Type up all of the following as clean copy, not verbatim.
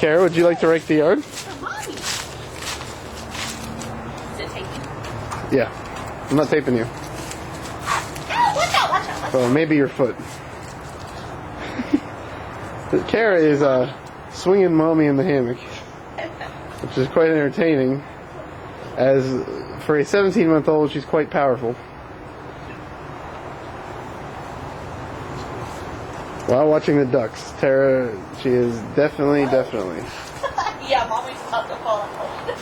Kara, would you like to rake the yard? For mommy. Is it taping? Yeah. I'm not taping you. Oh, watch out, watch out. Well, maybe your foot. Kara is swinging mommy in the hammock, which is quite entertaining. As for a 17-month-old, she's quite powerful. While watching the ducks, Tara, she is definitely. Yeah, mommy's about to fall out.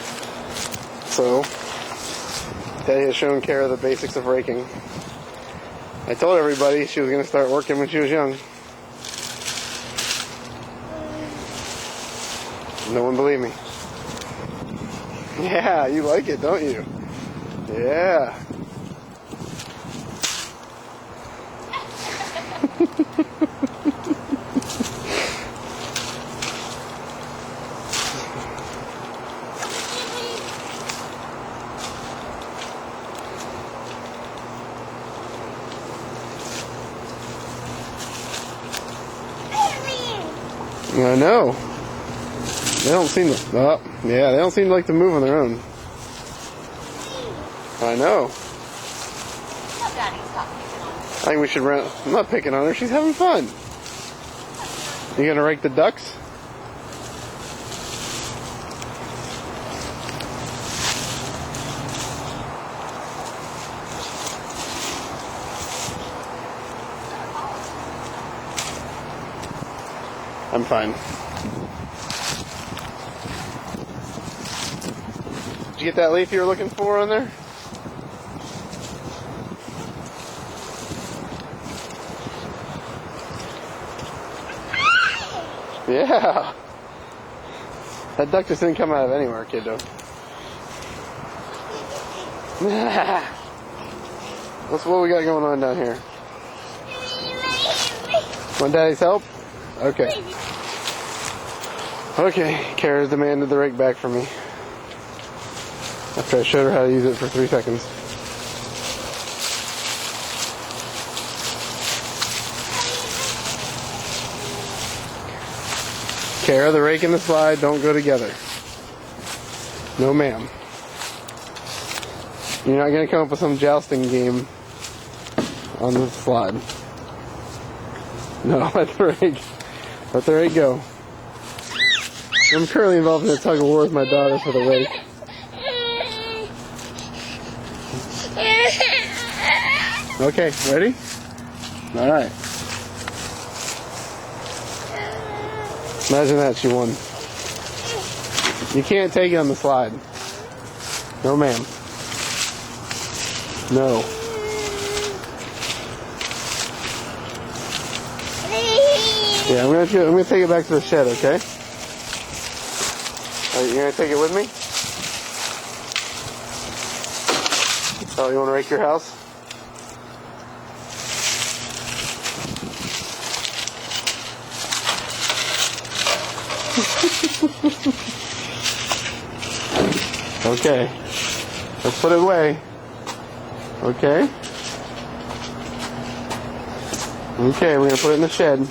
So, Daddy has shown Kara the basics of raking. I told everybody she was going to start working when she was young. No one believed me. Yeah, you like it, don't you? Yeah. I know. They don't seem to. Yeah, they don't seem to like to move on their own. I know. I think we should rent. I'm not picking on her. She's having fun. You gonna rake the ducks? I'm fine. Did you get that leaf you were looking for on there? Yeah. That duck just didn't come out of anywhere, kiddo. What we got going on down here? Want Daddy's help? Okay. Okay, Kara's demanded the rake back from me. After I showed her how to use it for 3 seconds. Kara, the rake and the slide don't go together. No, ma'am. You're not going to come up with some jousting game on the slide. No, let the rake go. I'm currently involved in a tug of war with my daughter for the rake. Okay, ready? Alright. Imagine that, she won. You can't take it on the slide. No, ma'am. No. Yeah, I'm gonna take it back to the shed, okay? You're gonna take it with me? Oh, you wanna rake your house? Okay. Let's put it away. Okay. Okay, we're gonna put it in the shed.